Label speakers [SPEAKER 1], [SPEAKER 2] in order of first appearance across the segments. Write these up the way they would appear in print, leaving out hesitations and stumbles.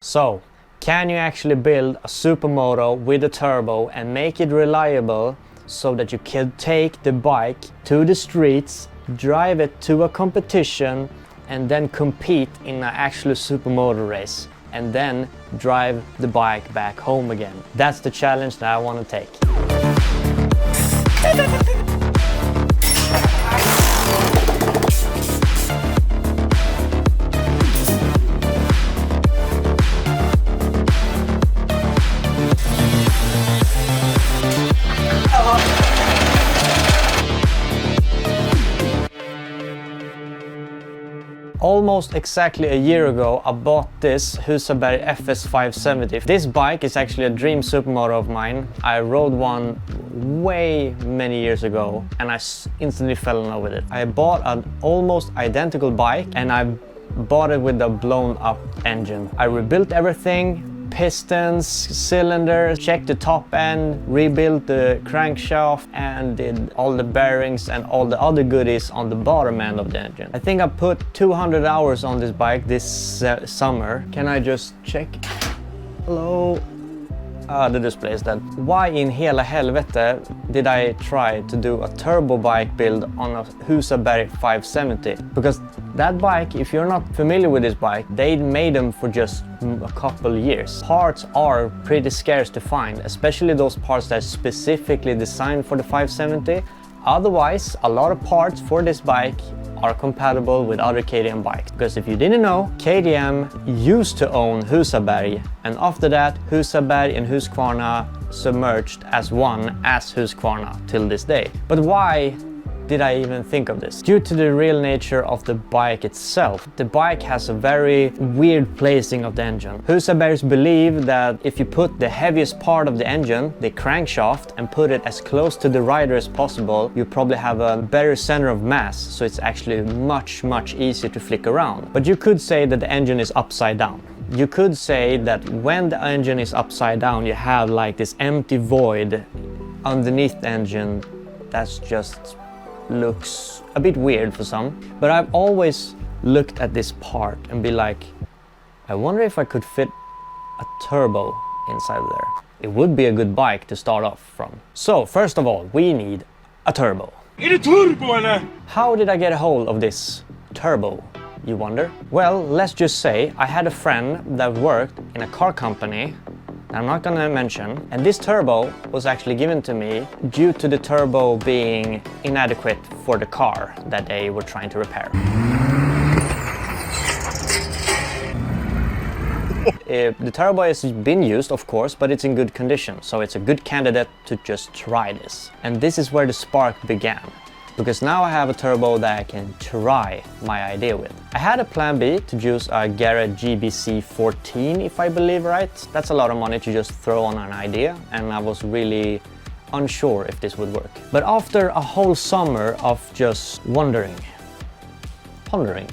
[SPEAKER 1] So, can you actually build a supermoto with a turbo and make it reliable so that you can take the bike to the streets, drive it to a competition, and then compete in an actual supermoto race, and then drive the bike back home again? That's the challenge that I want to take. Almost exactly a year ago, I bought this Husaberg FS570. This bike is actually a dream supermoto of mine. I rode one way many years ago and I instantly fell in love with it. I bought an almost identical bike and I bought it with a blown up engine. I rebuilt everything. Pistons, cylinders, checked the top end, rebuilt the crankshaft, and did all the bearings and all the other goodies on the bottom end of the engine. I think I put 200 hours on this bike this summer. Can I just check? Hello? The display is dead. Why in hela helvete did I try to do a turbo bike build on a Husaberg 570? Because that bike, if you're not familiar with this bike, they made them for just a couple years. Parts are pretty scarce to find, especially those parts that are specifically designed for the 570. Otherwise, a lot of parts for this bike are compatible with other KTM bikes. Because if you didn't know, KTM used to own Husaberg, and after that Husaberg and Husqvarna submerged as one as Husqvarna till this day. But why did I even think of this? Due to the real nature of the bike itself. The bike has a very weird placing of the engine. Husabergs believe that if you put the heaviest part of the engine, the crankshaft, and put it as close to the rider as possible, you probably have a better center of mass, so it's actually much easier to flick around. But you could say that the engine is upside down. You could say that when the engine is upside down, you have like this empty void underneath the engine that's just looks a bit weird for some. But I've always looked at this part and be like, I wonder if I could fit a turbo inside there. It would be a good bike to start off from. So first of all, we need a turbo. How did I get a hold of this turbo, you wonder? Well, let's just say I had a friend that worked in a car company I'm not gonna mention, and this turbo was actually given to me due to the turbo being inadequate for the car that they were trying to repair. The turbo has been used, of course, but it's in good condition, so it's a good candidate to just try this. And this is where the spark began. Because now I have a turbo that I can try my idea with. I had a plan B to use a Garrett GBC14, if I believe right. That's a lot of money to just throw on an idea, and I was really unsure if this would work. But after a whole summer of just pondering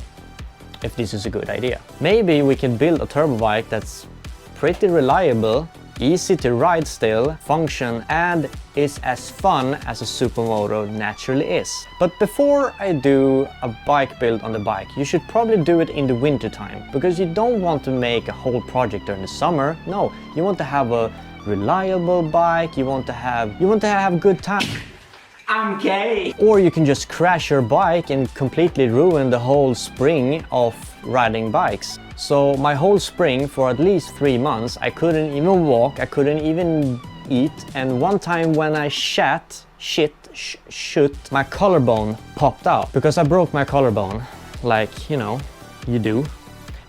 [SPEAKER 1] if this is a good idea. Maybe we can build a turbo bike that's pretty reliable, easy to ride still, function, and is as fun as a supermoto naturally is. But before I do a bike build on the bike, you should probably do it in the winter time, because you don't want to make a whole project during the summer. No, you want to have a reliable bike, you want to have good time. I'm gay! Or you can just crash your bike and completely ruin the whole spring of riding bikes. So my whole spring, for at least 3 months, I couldn't even walk, I couldn't even eat, and one time when I shoot, my collarbone popped out because I broke my collarbone, like, you know, you do.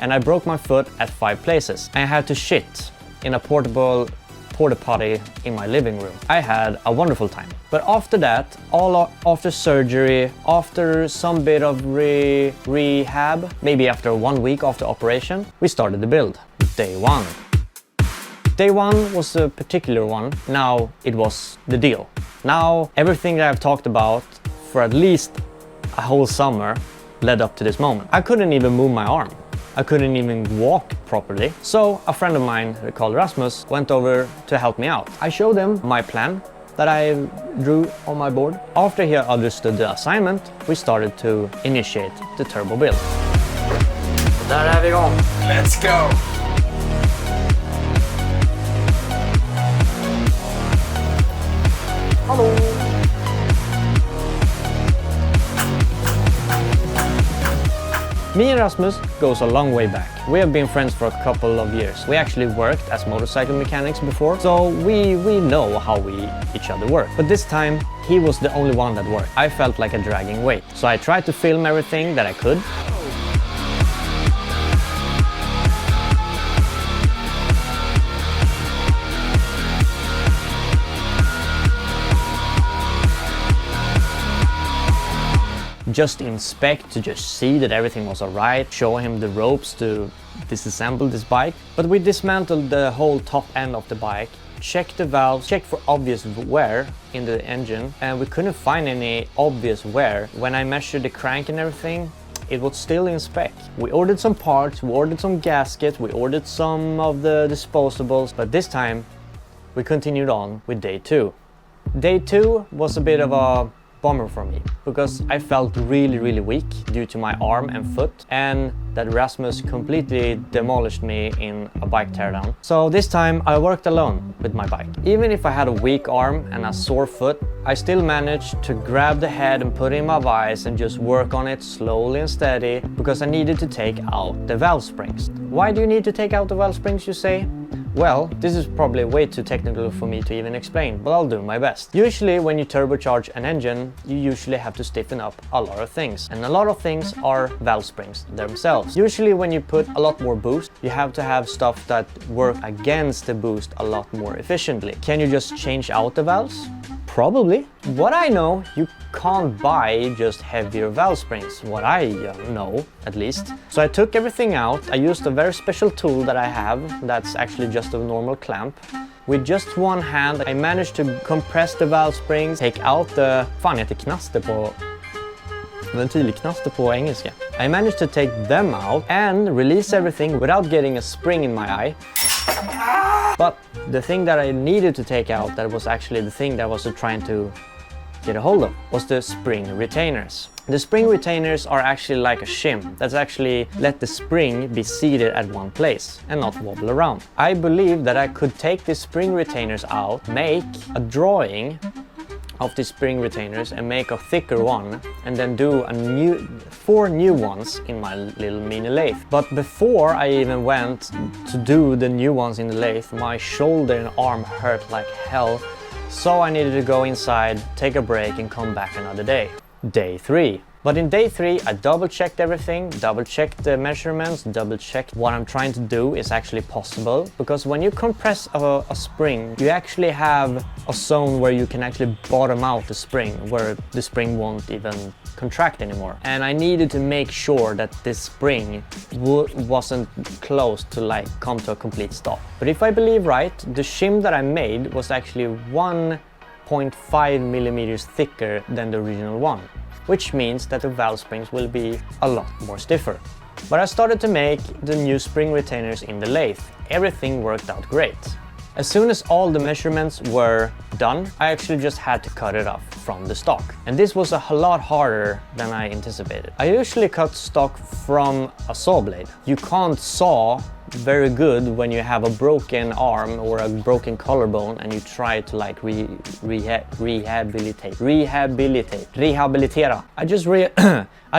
[SPEAKER 1] And I broke my foot at 5 places. I had to shit in a portable porta potty in my living room. I had a wonderful time. But after that, after surgery, after some bit of rehab, maybe after 1 week after operation, we started the build. Day one. Day one was a particular one. Now it was the deal. Now everything that I've talked about for at least a whole summer led up to this moment. I couldn't even move my arm. I couldn't even walk properly. So a friend of mine called Rasmus went over to help me out. I showed him my plan that I drew on my board. After he understood the assignment, we started to initiate the turbo build. Där är vi igång. Let's go! Me and Rasmus goes a long way back. We have been friends for a couple of years. We actually worked as motorcycle mechanics before, so we know how each other work. But this time, he was the only one that worked. I felt like a dragging weight. So I tried to film everything that I could. Just inspect to just see that everything was alright, show him the ropes to disassemble this bike. But we dismantled the whole top end of the bike, checked the valves, checked for obvious wear in the engine, and we couldn't find any obvious wear. When I measured the crank and everything, it was still in spec. We ordered some parts, we ordered some gaskets, we ordered some of the disposables, but this time we continued on with day 2. Day 2 was a bit of a bummer for me because I felt really weak due to my arm and foot, and that Rasmus completely demolished me in a bike teardown. So this time I worked alone with my bike. Even if I had a weak arm and a sore foot, I still managed to grab the head and put it in my vise and just work on it slowly and steady because I needed to take out the valve springs. Why do you need to take out the valve springs, you say? Well, this is probably way too technical for me to even explain, but I'll do my best. Usually when you turbocharge an engine, you usually have to stiffen up a lot of things. And a lot of things are valve springs themselves. Usually when you put a lot more boost, you have to have stuff that work against the boost a lot more efficiently. Can you just change out the valves? Probably. What I know, you can't buy just heavier valve springs. What I know, at least. So I took everything out. I used a very special tool that I have that's actually just a normal clamp. With just one hand, I managed to compress the valve springs, take out the... Fan heter knaster på... ventilknaster på engelska. I managed to take them out and release everything without getting a spring in my eye. But the thing that I needed to take out, that was actually the thing that I was trying to get a hold of, was the spring retainers. The spring retainers are actually like a shim that's actually let the spring be seated at one place and not wobble around. I believe that I could take the spring retainers out, make a drawing of the spring retainers and make a thicker one, and then do 4 new ones in my little mini lathe. But before I even went to do the new ones in the lathe, my shoulder and arm hurt like hell, so I needed to go inside, take a break and come back another day. Day 3. But in day 3, I double-checked everything, double-checked the measurements, double-checked what I'm trying to do is actually possible. Because when you compress a spring, you actually have a zone where you can actually bottom out the spring, where the spring won't even contract anymore. And I needed to make sure that this spring wasn't close to like come to a complete stop. But if I believe right, the shim that I made was actually 1.5 millimeters thicker than the original one, which means that the valve springs will be a lot more stiffer. But I started to make the new spring retainers in the lathe. Everything worked out great. As soon as all the measurements were done, I actually just had to cut it off from the stock. And this was a lot harder than I anticipated. I usually cut stock from a saw blade. You can't saw very good when you have a broken arm or a broken collarbone and you try to like rehabilitera. I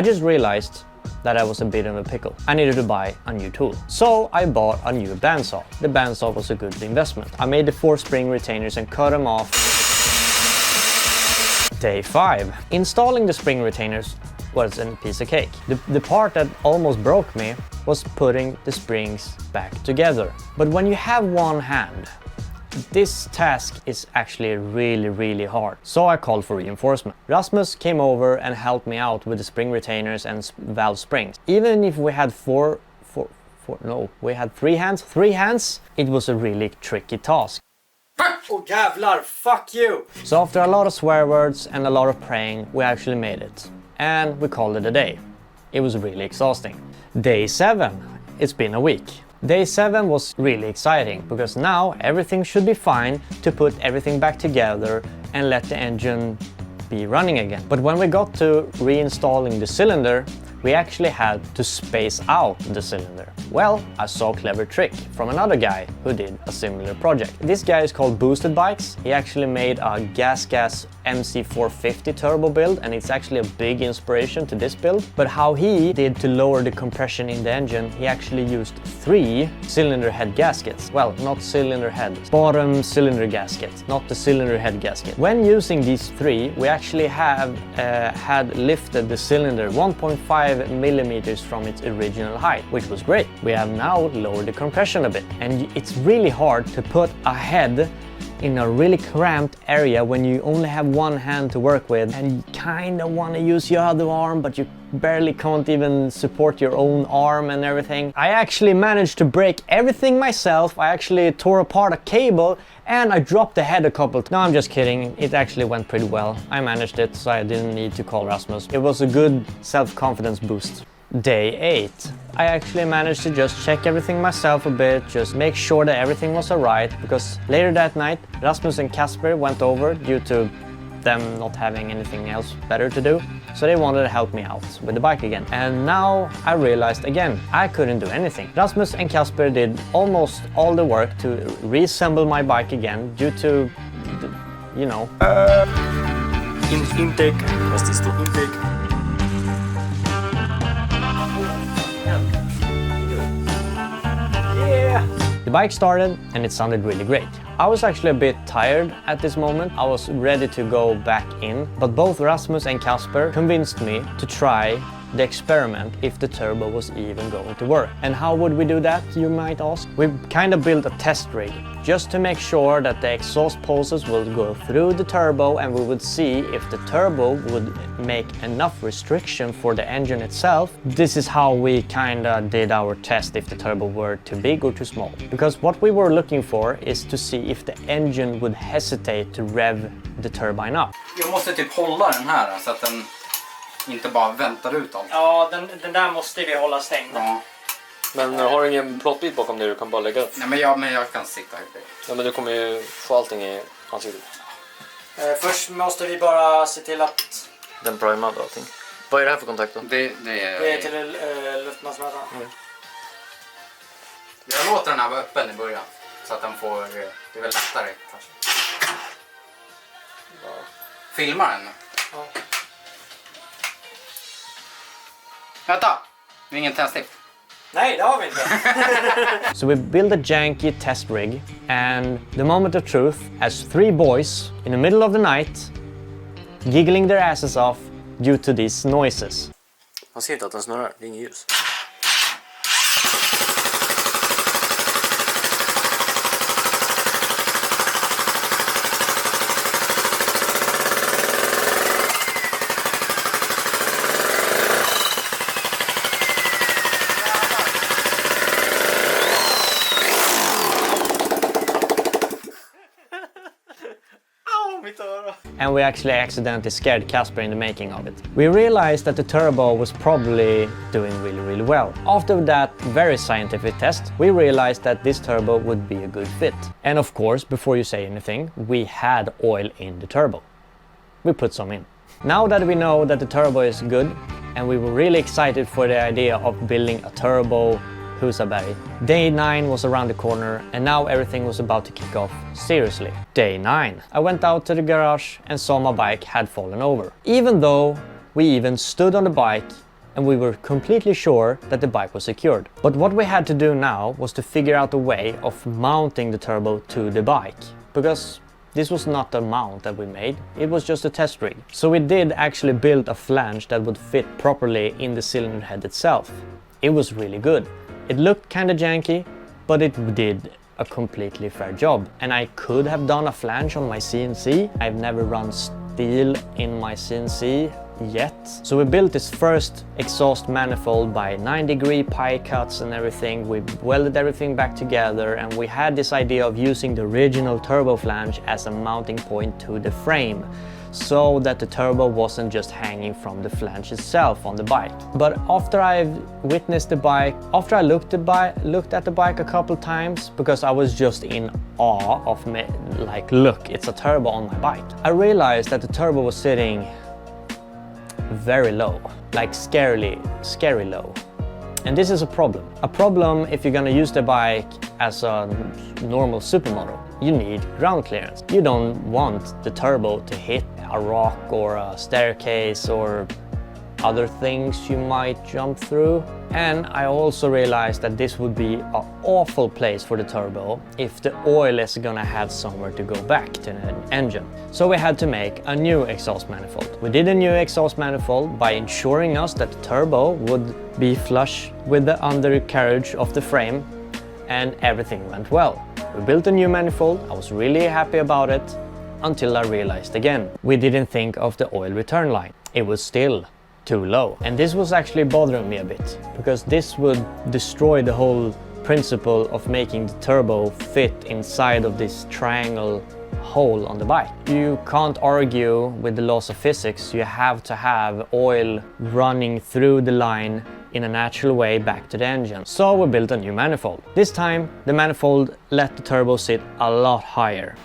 [SPEAKER 1] just realized that I was a bit of a pickle. I needed to buy a new tool. So I bought a new bandsaw. The bandsaw was a good investment. I made the 4 spring retainers and cut them off. Day 5. Installing the spring retainers was a piece of cake. The part that almost broke me was putting the springs back together. But when you have one hand, this task is actually really hard. So I called for reinforcement. Rasmus came over and helped me out with the spring retainers and valve springs. Even if we had we had 3 hands, it was a really tricky task. Oh jävlar, fuck you! So after a lot of swear words and a lot of praying, we actually made it. And we called it a day. It was really exhausting. Day 7. It's been a week. Day 7 was really exciting because now everything should be fine to put everything back together and let the engine be running again. But when we got to reinstalling the cylinder, we actually had to space out the cylinder. Well, I saw a clever trick from another guy who did a similar project. This guy is called BoostedBikes. He actually made a gas MC450 turbo build, and it's actually a big inspiration to this build. But how he did to lower the compression in the engine, he actually used 3 cylinder head gaskets. Well, not cylinder head, bottom cylinder gasket, not the cylinder head gasket. When using these 3, we actually had lifted the cylinder 1.5 millimeters from its original height, which was great. We have now lowered the compression a bit, and it's really hard to put a head in a really cramped area when you only have one hand to work with and you kind of want to use your other arm, but you barely can't even support your own arm and everything. I actually managed to break everything myself. I actually tore apart a cable and I dropped the head a couple times. No, I'm just kidding. It actually went pretty well. I managed it, so I didn't need to call Rasmus. It was a good self-confidence boost. Day 8. I actually managed to just check everything myself a bit, just make sure that everything was alright, because later that night Rasmus and Casper went over due to them not having anything else better to do, so they wanted to help me out with the bike again. And now I realized again, I couldn't do anything. Rasmus and Casper did almost all the work to reassemble my bike again due to, you know... Intake. Intake. The bike started and it sounded really great. I was actually a bit tired at this moment. I was ready to go back in, but both Rasmus and Casper convinced me to try the experiment if the turbo was even going to work. And how would we do that, you might ask? We kind of built a test rig just to make sure that the exhaust pulses will go through the turbo, and we would see if the turbo would make enough restriction for the engine itself. This is how we kind of did our test, if the turbo were too big or too small. Because what we were looking for is to see if the engine would hesitate to rev the turbine up.
[SPEAKER 2] Jag måste typ hålla den här så att den inte bara väntar ut allt.
[SPEAKER 1] Ja, den där måste vi hålla stängd.
[SPEAKER 2] Ja.
[SPEAKER 3] Men har du ingen plåtbit bakom dig du kan bara lägga upp?
[SPEAKER 2] Nej, men jag kan sitta här.
[SPEAKER 3] Ja, men du kommer ju få allting i ansiktet.
[SPEAKER 1] Först måste vi bara se till att...
[SPEAKER 3] Den primad och allting. Vad är det här för kontakt då?
[SPEAKER 2] Det
[SPEAKER 1] är till luftmassmätaren.
[SPEAKER 2] Mm. Jag låter den här vara öppen i början. Så att den får... Det är väl lättare kanske. Filmar den?
[SPEAKER 1] Ja.
[SPEAKER 2] Vänta! Det är ingen tändstift.
[SPEAKER 1] Nej, det har vi inte. So we built a janky test rig, and the moment of truth, as 3 boys in the middle of the night giggling their asses off due to these noises.
[SPEAKER 3] Man ser inte att den snurrar, det är inget ljus.
[SPEAKER 1] And we actually accidentally scared Casper in the making of it. We realized that the turbo was probably doing really well. After that very scientific test, we realized that this turbo would be a good fit. And of course, before you say anything, we had oil in the turbo. We put some in. Now that we know that the turbo is good, and we were really excited for the idea of building a turbo Husaberg. Day 9 was around the corner, and now everything was about to kick off seriously. Day 9. I went out to the garage and saw my bike had fallen over. Even though we even stood on the bike and we were completely sure that the bike was secured. But what we had to do now was to figure out a way of mounting the turbo to the bike. Because this was not a mount that we made, it was just a test rig. So we did actually build a flange that would fit properly in the cylinder head itself. It was really good. It looked kinda janky, but it did a completely fair job. And I could have done a flange on my CNC. I've never run steel in my CNC yet. So we built this first exhaust manifold by 9-degree pie cuts and everything. We welded everything back together, and we had this idea of using the original turbo flange as a mounting point to the frame, so that the turbo wasn't just hanging from the flange itself on the bike. But after I've witnessed the bike, after I looked at the bike a couple times, because I was just in awe of me, like, look, it's a turbo on my bike, I realized that the turbo was sitting very low. like scary low. And this is a problem. A problem if you're gonna use the bike as a normal supermoto. You need ground clearance. You don't want the turbo to hit a rock or a staircase or other things you might jump through. And I also realized that this would be an awful place for the turbo if the oil is gonna have somewhere to go back to the engine. So we had to make a new exhaust manifold. We did a new exhaust manifold by ensuring us that the turbo would be flush with the undercarriage of the frame, and everything went well. We built a new manifold. I was really happy about it until I realized again, we didn't think of the oil return line. It was still too low. And this was actually bothering me a bit, because this would destroy the whole principle of making the turbo fit inside of this triangle hole on the bike. You can't argue with the laws of physics. You have to have oil running through the line in a natural way back to the engine. So we built a new manifold. This time the manifold let the turbo sit a lot higher.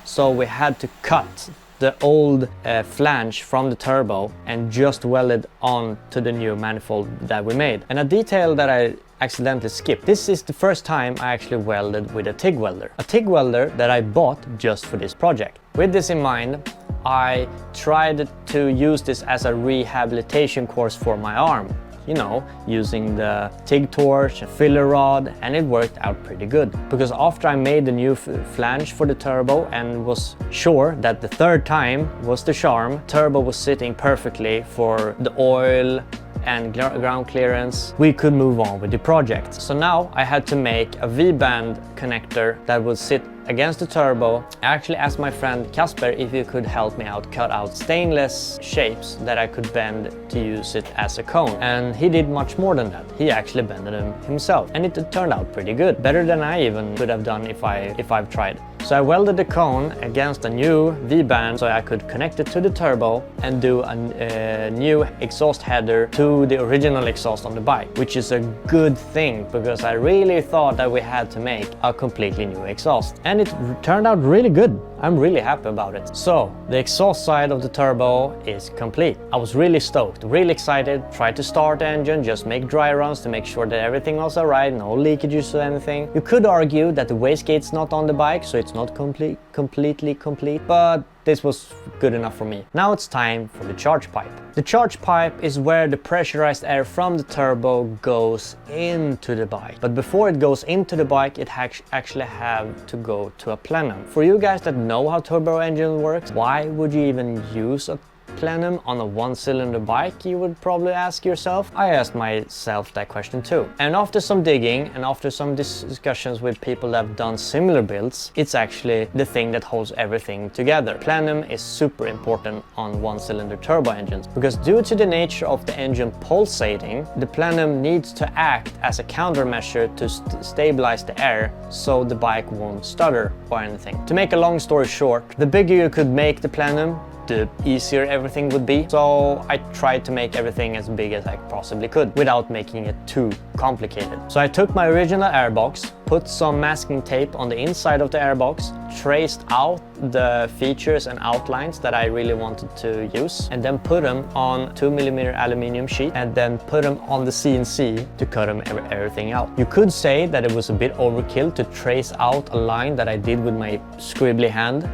[SPEAKER 1] So we had to cut the old flange from the turbo and just weld it on to the new manifold that we made. And a detail that I accidentally skipped. This is the first time I actually welded with a TIG welder. A TIG welder that I bought just for this project. With this in mind, I tried to use this as a rehabilitation course for my arm. You know, using the TIG torch and filler rod, and it worked out pretty good. Because after I made the new flange for the turbo and was sure that the third time was the charm, turbo was sitting perfectly for the oil and ground clearance, we could move on with the project. So now I had to make a V-band connector that would sit against the turbo. I actually asked my friend Casper if he could help me out cut out stainless shapes that I could bend to use it as a cone. And he did much more than that. He actually bended them himself, and it turned out pretty good. Better than I even could have done if I've tried. So I welded the cone against a new V-band so I could connect it to the turbo and do a new exhaust header to the original exhaust on the bike, which is a good thing because I really thought that we had to make a completely new exhaust. And it turned out really good. I'm really happy about it. So the exhaust side of the turbo is complete. I was really stoked, really excited, tried to start the engine, just make dry runs to make sure that everything was alright, no leakages or anything. You could argue that the wastegate's not on the bike, so it's not completely complete, but this was good enough for me. Now it's time for the charge pipe. The charge pipe is where the pressurized air from the turbo goes into the bike. But before it goes into the bike, it actually have to go to a plenum. For you guys that know how turbo engine works, why would you even use a plenum on a one-cylinder bike, you would probably ask yourself. I asked myself that question too. And after some digging and after some discussions with people that have done similar builds, it's actually the thing that holds everything together. Plenum is super important on one-cylinder turbo engines because due to the nature of the engine pulsating, the plenum needs to act as a countermeasure to stabilize the air so the bike won't stutter or anything. To make a long story short, the bigger you could make the plenum, the easier everything would be. So I tried to make everything as big as I possibly could without making it too complicated. So I took my original airbox, put some masking tape on the inside of the airbox, traced out the features and outlines that I really wanted to use, and then put them on 2mm aluminum sheet and then put them on the CNC to cut everything out. You could say that it was a bit overkill to trace out a line that I did with my scribbly hand,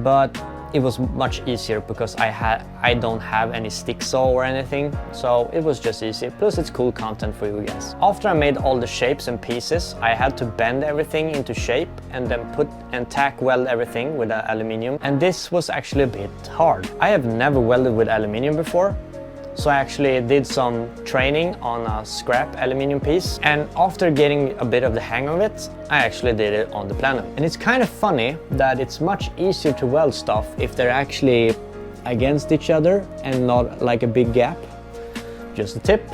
[SPEAKER 1] but it was much easier because I don't have any stick saw or anything, so it was just easy. Plus it's cool content for you guys. After I made all the shapes and pieces, I had to bend everything into shape and then put and tack weld everything with aluminium, and this was actually a bit hard. I have never welded with aluminium before, so I actually did some training on a scrap aluminium piece, and after getting a bit of the hang of it, I actually did it on the plenum. And it's kind of funny that it's much easier to weld stuff if they're actually against each other and not like a big gap. Just a tip.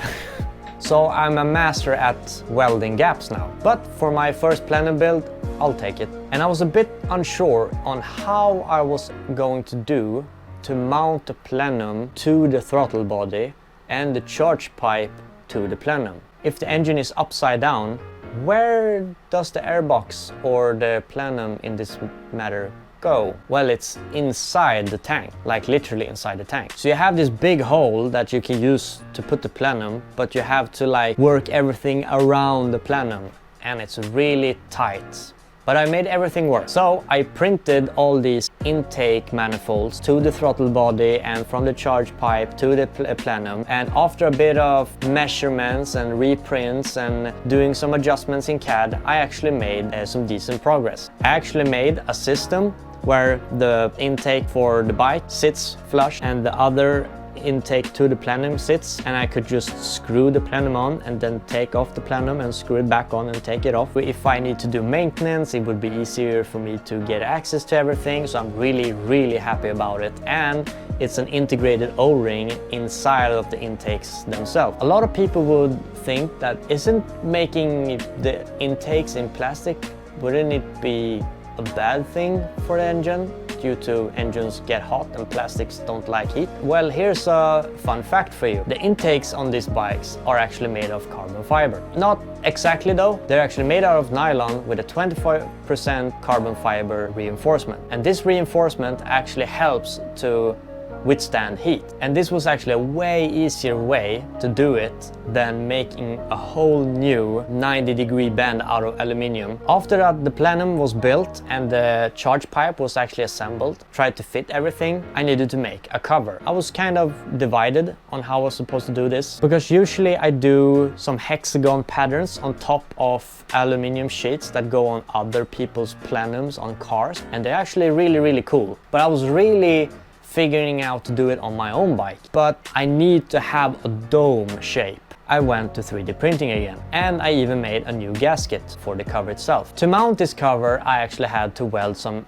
[SPEAKER 1] So I'm a master at welding gaps now. But for my first plenum build, I'll take it. And I was a bit unsure on how I was going to do to mount the plenum to the throttle body and the charge pipe to the plenum. If the engine is upside down, where does the airbox or the plenum in this matter go? Well, it's inside the tank, like literally inside the tank. So you have this big hole that you can use to put the plenum, but you have to like work everything around the plenum, and it's really tight. But I made everything work. So I printed all these intake manifolds to the throttle body and from the charge pipe to the plenum. And after a bit of measurements and reprints and doing some adjustments in CAD, I actually made some decent progress. I actually made a system where the intake for the bike sits flush and the other intake to the plenum sits, and I could just screw the plenum on and then take off the plenum and screw it back on and take it off. If I need to do maintenance, it would be easier for me to get access to everything, so I'm really happy about it. And it's an integrated O-ring inside of the intakes themselves. A lot of people would think that isn't making the intakes in plastic, wouldn't it be a bad thing for the engine due to engines get hot and plastics don't like heat? Well, here's a fun fact for you. The intakes on these bikes are actually made of carbon fiber. Not exactly though, they're actually made out of nylon with a 25% carbon fiber reinforcement. And this reinforcement actually helps to withstand heat. And this was actually a way easier way to do it than making a whole new 90-degree bend out of aluminium. After that, the plenum was built and the charge pipe was actually assembled, tried to fit everything, I needed to make a cover. I was kind of divided on how I was supposed to do this, because usually I do some hexagon patterns on top of aluminium sheets that go on other people's plenums on cars, and they're actually really cool. But I was really figuring out to do it on my own bike. But I need to have a dome shape. I went to 3D printing again, and I even made a new gasket for the cover itself. To mount this cover, I actually had to weld some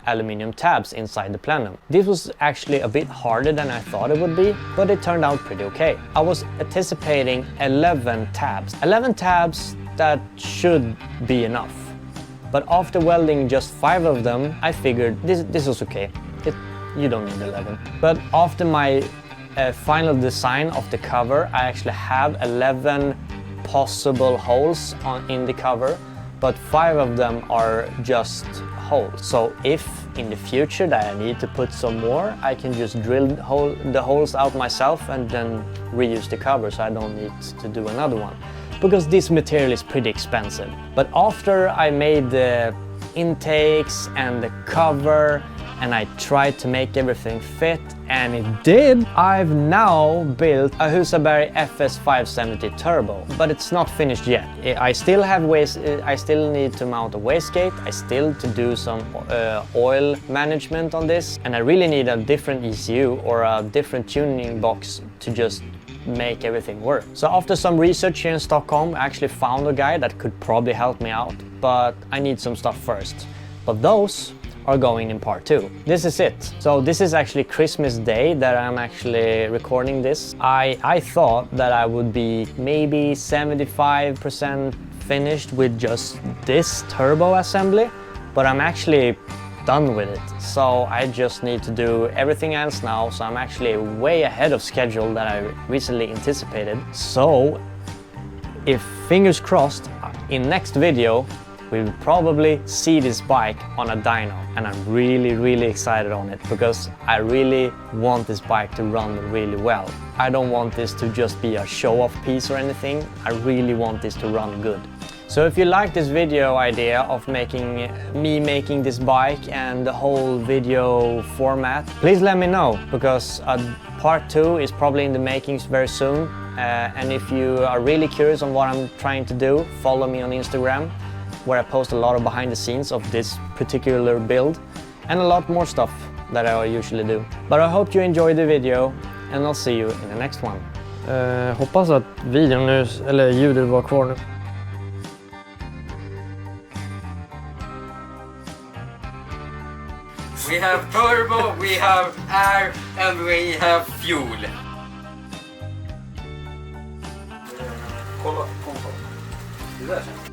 [SPEAKER 1] aluminium tabs inside the plenum. This was actually a bit harder than I thought it would be, but it turned out pretty okay. I was anticipating 11 tabs. 11 tabs, that should be enough. But after welding just 5 of them, I figured this was okay. You don't need 11. But after my final design of the cover, I actually have 11 possible holes in the cover, but 5 of them are just holes. So if in the future that I need to put some more, I can just drill the holes out myself and then reuse the cover, so I don't need to do another one. Because this material is pretty expensive. But after I made the intakes and the cover, and I tried to make everything fit, and it did. I've now built a Husaberg FS570 turbo, but it's not finished yet. I still need to mount a wastegate. I still need to do some oil management on this, and I really need a different ECU or a different tuning box to just make everything work. So after some research here in Stockholm, I actually found a guy that could probably help me out, but I need some stuff first. But those are going in part 2. This is it. So this is actually Christmas Day that I'm actually recording this. I thought that I would be maybe 75% finished with just this turbo assembly, but I'm actually done with it. So I just need to do everything else now, so I'm actually way ahead of schedule that I recently anticipated. So if fingers crossed, in next video we'll probably see this bike on a dyno, and I'm really excited on it, because I really want this bike to run really well. I don't want this to just be a show-off piece or anything. I really want this to run good. So if you like this video idea of me making this bike and the whole video format, please let me know, because part 2 is probably in the makings very soon. And if you are really curious on what I'm trying to do, follow me on Instagram, where I post a lot of behind the scenes of this particular build and a lot more stuff that I usually do. But I hope you enjoyed the video, and I'll see you in the next one. Hoppas att videon nu, eller ljudet var kvar nu.
[SPEAKER 2] We have turbo, we have air, and we have fuel. Kolla, det där känns.